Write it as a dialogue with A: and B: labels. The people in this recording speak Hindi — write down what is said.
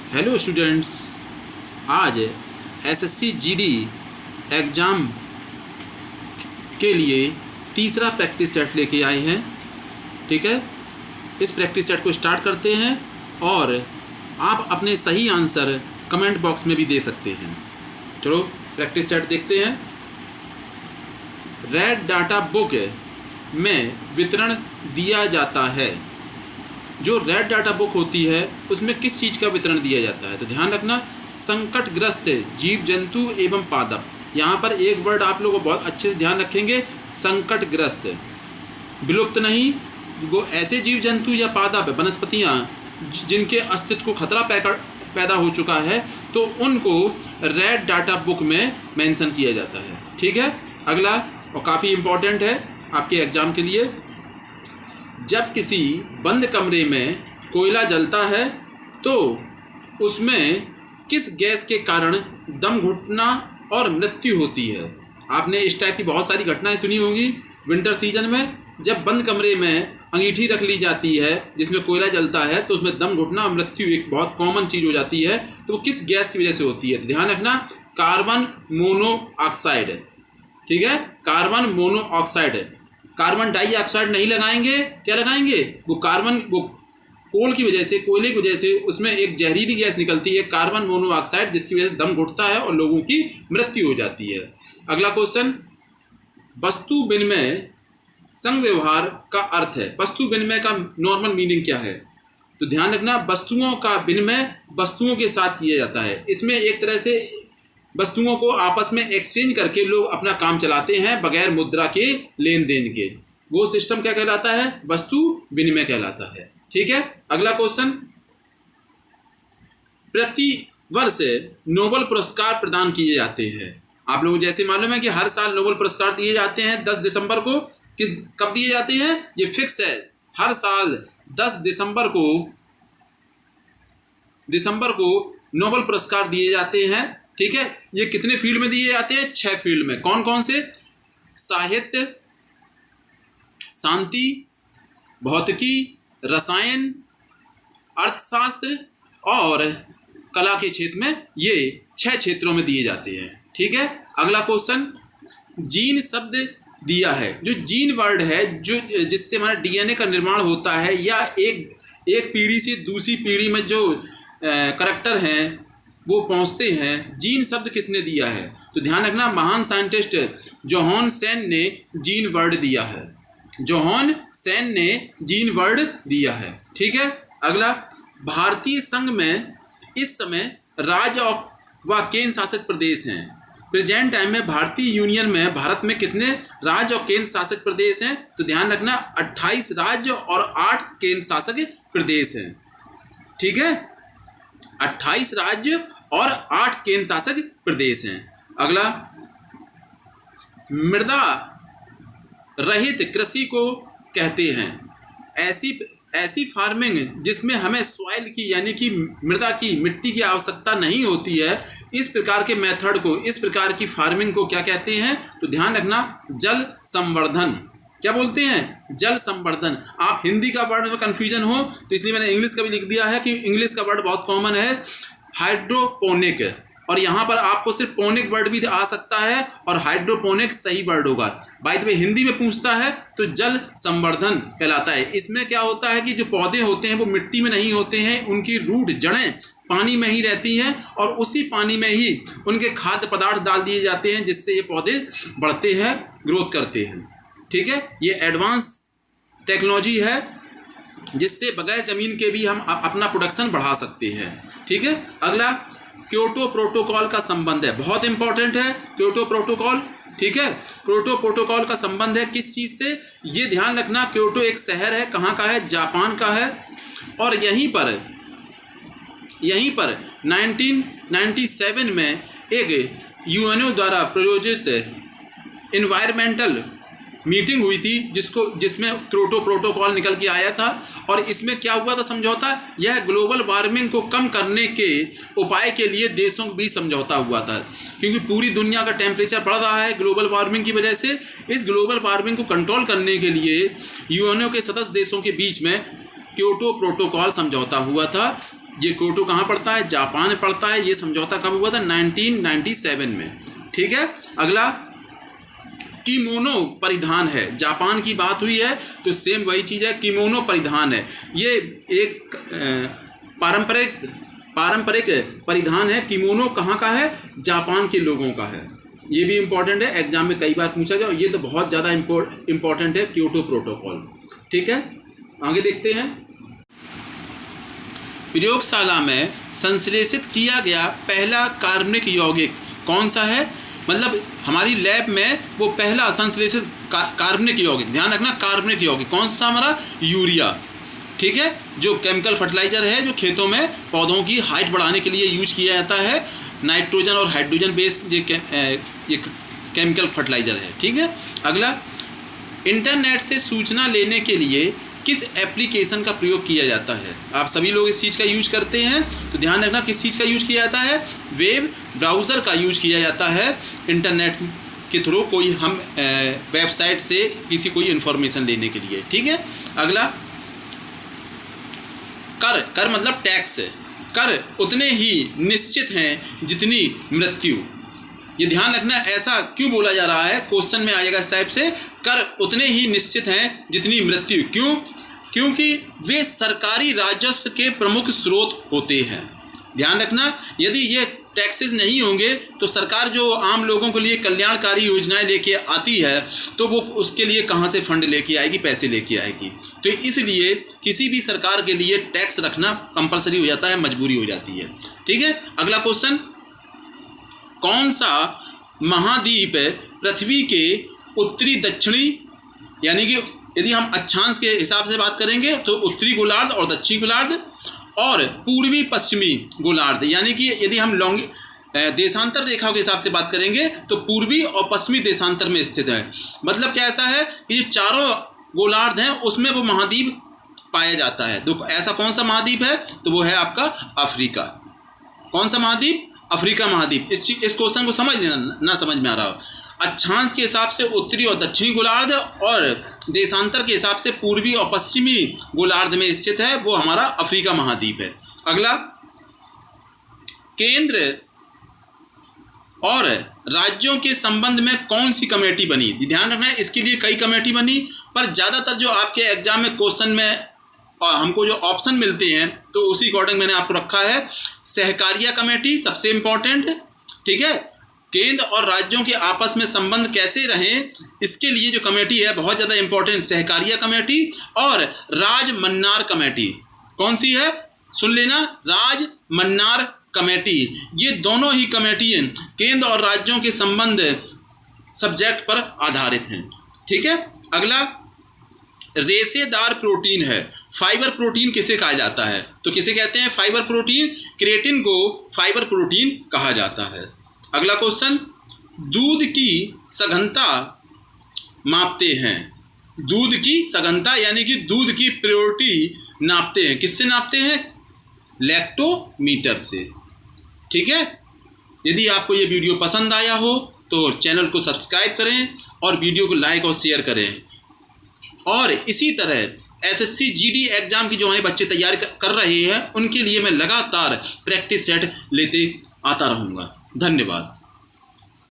A: हेलो स्टूडेंट्स, आज एसएससी जीडी एग्ज़ाम के लिए तीसरा प्रैक्टिस सेट लेके आए हैं। ठीक है, इस प्रैक्टिस सेट को स्टार्ट करते हैं और आप अपने सही आंसर कमेंट बॉक्स में भी दे सकते हैं। चलो प्रैक्टिस सेट देखते हैं। रेड डाटा बुक में वितरण दिया जाता है। जो रेड डाटा बुक होती है उसमें किस चीज़ का वितरण दिया जाता है? तो ध्यान रखना, संकटग्रस्त जीव जंतु एवं पादप। यहाँ पर एक वर्ड आप लोग बहुत अच्छे से ध्यान रखेंगे, संकटग्रस्त। विलुप्त नहीं, वो ऐसे जीव जंतु या पादप वनस्पतियाँ जिनके अस्तित्व को खतरा पैदा हो चुका है तो उनको रेड डाटा बुक में मेंशन किया जाता है। ठीक है, अगला और काफ़ी इम्पोर्टेंट है आपके एग्ज़ाम के लिए। जब किसी बंद कमरे में कोयला जलता है तो उसमें किस गैस के कारण दम घुटना और मृत्यु होती है? आपने इस टाइप की बहुत सारी घटनाएं सुनी होंगी विंटर सीजन में। जब बंद कमरे में अंगीठी रख ली जाती है जिसमें कोयला जलता है तो उसमें दम घुटना और मृत्यु एक बहुत कॉमन चीज़ हो जाती है। तो वो किस गैस की वजह से होती है? ध्यान रखना, कार्बन मोनोऑक्साइड। ठीक है, कार्बन मोनोऑक्साइड। कार्बन डाइऑक्साइड नहीं लगाएंगे, क्या लगाएंगे? वो कोल की वजह से, कोयले की वजह से उसमें एक जहरीली गैस निकलती है कार्बन मोनोऑक्साइड, जिसकी वजह से दम घुटता है और लोगों की मृत्यु हो जाती है। अगला क्वेश्चन, वस्तु विनिमय संघ व्यवहार का अर्थ है। वस्तु विनिमय का नॉर्मल मीनिंग क्या है? तो ध्यान रखना, वस्तुओं का विनिमय वस्तुओं के साथ किया जाता है। इसमें एक तरह से वस्तुओं को आपस में एक्सचेंज करके लोग अपना काम चलाते हैं बगैर मुद्रा के लेन देन के। वो सिस्टम क्या कहलाता है? वस्तु विनिमय कहलाता है। ठीक है, अगला क्वेश्चन, प्रति वर्ष नोबेल पुरस्कार प्रदान किए जाते हैं। आप लोगों को जैसे मालूम है कि हर साल नोबेल पुरस्कार दिए जाते हैं 10 दिसंबर को। कब दिए जाते हैं? ये फिक्स है, हर साल 10 दिसंबर को नोबेल पुरस्कार दिए जाते हैं। ठीक है, ये कितने फील्ड में दिए जाते हैं? 6 फील्ड में। कौन कौन से? साहित्य, शांति, भौतिकी, रसायन, अर्थशास्त्र और कला के क्षेत्र में। ये 6 क्षेत्रों में दिए जाते हैं। ठीक है, अगला क्वेश्चन, जीन शब्द दिया है। जो जीन वर्ड है, जो जिससे हमारा डीएनए का निर्माण होता है या एक पीढ़ी से दूसरी पीढ़ी में जो करैक्टर हैं वो पहुंचते हैं, जीन शब्द किसने दिया है? तो ध्यान रखना, महान साइंटिस्ट जोहान सेन ने जीन वर्ड दिया है। जोहान सेन ने जीन वर्ड दिया है। ठीक है, अगला, भारतीय संघ में इस समय राज्य व केंद्र शासित प्रदेश हैं। प्रेजेंट टाइम में भारतीय यूनियन में भारत में कितने राज्य और केंद्र शासित प्रदेश हैं? तो ध्यान रखना, 28 राज्य और 8 केंद्र शासित प्रदेश हैं। ठीक है, 28 राज्य और 8 केंद्र शासित प्रदेश हैं। अगला, मृदा रहित कृषि को कहते हैं ऐसी फार्मिंग जिसमें हमें सॉइल की यानी कि मृदा की, मिट्टी की आवश्यकता नहीं होती है। इस प्रकार के मेथड को, इस प्रकार की फार्मिंग को क्या कहते हैं? तो ध्यान रखना, जल संवर्धन। क्या बोलते हैं? जल संवर्धन। आप हिंदी का वर्ड में कन्फ्यूजन हो तो इसलिए मैंने इंग्लिश का भी लिख दिया है कि इंग्लिश का वर्ड बहुत कॉमन है, हाइड्रोपोनिक। और यहाँ पर आपको सिर्फ पोनिक वर्ड भी आ सकता है और हाइड्रोपोनिक सही वर्ड होगा। बाय द वे हिंदी में पूछता है तो जल संवर्धन कहलाता है। इसमें क्या होता है कि जो पौधे होते हैं वो मिट्टी में नहीं होते हैं, उनकी रूट, जड़ें पानी में ही रहती हैं और उसी पानी में ही उनके खाद्य पदार्थ डाल दिए जाते हैं जिससे ये पौधे बढ़ते हैं, ग्रोथ करते हैं। ठीक है, ये एडवांस टेक्नोलॉजी है जिससे बगैर ज़मीन के भी हम अपना प्रोडक्शन बढ़ा सकते हैं। ठीक है, अगला, क्योटो प्रोटोकॉल का संबंध है, बहुत इंपॉर्टेंट है क्योटो प्रोटोकॉल। ठीक है, क्योटो प्रोटोकॉल का संबंध है किस चीज़ से? ये ध्यान रखना, क्योटो एक शहर है, कहाँ का है? जापान का है। और यहीं पर 1997 में एक यूएनओ द्वारा प्रायोजित इन्वायरमेंटल मीटिंग हुई थी जिसमें क्योटो प्रोटोकॉल निकल के आया था। और इसमें क्या हुआ था समझौता? यह ग्लोबल वार्मिंग को कम करने के उपाय के लिए देशों के बीच समझौता हुआ था, क्योंकि पूरी दुनिया का टेम्परेचर बढ़ रहा है ग्लोबल वार्मिंग की वजह से। इस ग्लोबल वार्मिंग को कंट्रोल करने के लिए यूएनओ के सदस्य देशों के बीच में क्योटो प्रोटोकॉल समझौता हुआ था, ये क्योटो कहाँ पड़ता है? जापान में पड़ता है। ये समझौता कब हुआ था? 1997 में। ठीक है। अगला किमोनो परिधान है। जापान की बात हुई है तो सेम वही चीज़ है, किमोनो परिधान है। ये एक पारंपरिक परिधान है। किमोनो कहाँ का है? जापान के लोगों का है। ये भी इम्पोर्टेंट है, एग्जाम में कई बार पूछा गया। ये तो बहुत ज़्यादा इम्पोर्टेंट है, क्योटो प्रोटोकॉल। ठीक है, आगे देखते हैं। प्रयोगशाला में संश्लेषित किया गया पहला कार्बनिक यौगिक कौन सा है? मतलब हमारी लैब में वो पहला संश्लेषित कार्बनिक यौगिक, ध्यान रखना, कार्बनिक यौगिक कौन सा? हमारा यूरिया। ठीक है, जो केमिकल फर्टिलाइजर है, जो खेतों में पौधों की हाइट बढ़ाने के लिए यूज किया जाता है। नाइट्रोजन और हाइड्रोजन बेस्ड ये केमिकल फर्टिलाइजर है। ठीक है। अगला, इंटरनेट से सूचना लेने के लिए किस एप्लीकेशन का प्रयोग किया जाता है? आप सभी लोग इस चीज़ का यूज करते हैं, तो ध्यान रखना किस चीज़ का यूज किया जाता है? वेब ब्राउज़र का यूज किया जाता है। इंटरनेट के थ्रू कोई हम वेबसाइट से किसी कोई इन्फॉर्मेशन लेने के लिए। ठीक है। अगला, कर मतलब टैक्स। कर उतने ही निश्चित हैं जितनी मृत्यु। ये ध्यान रखना, ऐसा क्यों बोला जा रहा है? क्वेश्चन में आएगा इस टाइप से, कर उतने ही निश्चित हैं जितनी मृत्यु। क्यों? क्योंकि वे सरकारी राजस्व के प्रमुख स्रोत होते हैं। ध्यान रखना, यदि ये टैक्सेस नहीं होंगे तो सरकार जो आम लोगों के लिए कल्याणकारी योजनाएं लेके आती है तो वो उसके लिए कहाँ से फंड लेके आएगी, पैसे लेके आएगी। तो इसलिए किसी भी सरकार के लिए टैक्स रखना कंपलसरी हो जाता है, मजबूरी हो जाती है। ठीक है। अगला क्वेश्चन, कौन सा महाद्वीप पृथ्वी के उत्तरी दक्षिणी, यानी कि यदि हम अक्षांश के हिसाब से बात करेंगे तो उत्तरी गोलार्ध और दक्षिणी गोलार्ध, और पूर्वी पश्चिमी गोलार्ध, यानी कि यदि हम देशांतर रेखा के हिसाब से बात करेंगे तो पूर्वी और पश्चिमी देशांतर में स्थित है। मतलब क्या ऐसा है कि जो चारों गोलार्ध हैं उसमें वो महाद्वीप पाया जाता है। तो ऐसा कौन सा महाद्वीप है? तो वो है आपका अफ्रीका। कौन सा महाद्वीप? अफ्रीका महाद्वीप। इस क्वेश्चन को समझ लेना, ना समझ में आ रहा हो। अक्षांश के हिसाब से उत्तरी और दक्षिणी गोलार्ध और देशांतर के हिसाब से पूर्वी और पश्चिमी गोलार्ध में स्थित है, वो हमारा अफ्रीका महाद्वीप है। अगला, केंद्र और राज्यों के संबंध में कौन सी कमेटी बनी? ध्यान रखना है, इसके लिए कई कमेटी बनी, पर ज़्यादातर जो आपके एग्जाम में क्वेश्चन में और हमको जो ऑप्शन मिलते हैं तो उसी अकॉर्डिंग मैंने आपको रखा है। सहकारिता कमेटी सबसे इम्पोर्टेंट। ठीक है। केंद्र और राज्यों के आपस में संबंध कैसे रहें, इसके लिए जो कमेटी है बहुत ज़्यादा इंपॉर्टेंट, सहकारिता कमेटी और राज मन्नार कमेटी। कौन सी है? सुन लेना, राज मन्नार कमेटी। ये दोनों ही कमेटी हैं केंद्र और राज्यों के संबंध सब्जेक्ट पर आधारित हैं। ठीक है। अगला, रेशेदार प्रोटीन है। फाइबर प्रोटीन किसे कहा जाता है? तो किसे कहते हैं फाइबर प्रोटीन? क्रेटिन को फाइबर प्रोटीन कहा जाता है। अगला क्वेश्चन, दूध की सघनता मापते हैं। दूध की सघनता यानी कि दूध की प्योरिटी नापते हैं। किससे नापते हैं? लैक्टोमीटर से। ठीक है। यदि आपको ये वीडियो पसंद आया हो तो चैनल को सब्सक्राइब करें और वीडियो को लाइक और शेयर करें। और इसी तरह एसएससी जीडी एग्जाम की जो हमारे बच्चे तैयारी कर रहे हैं उनके लिए मैं लगातार प्रैक्टिस सेट लेते आता रहूँगा। धन्यवाद।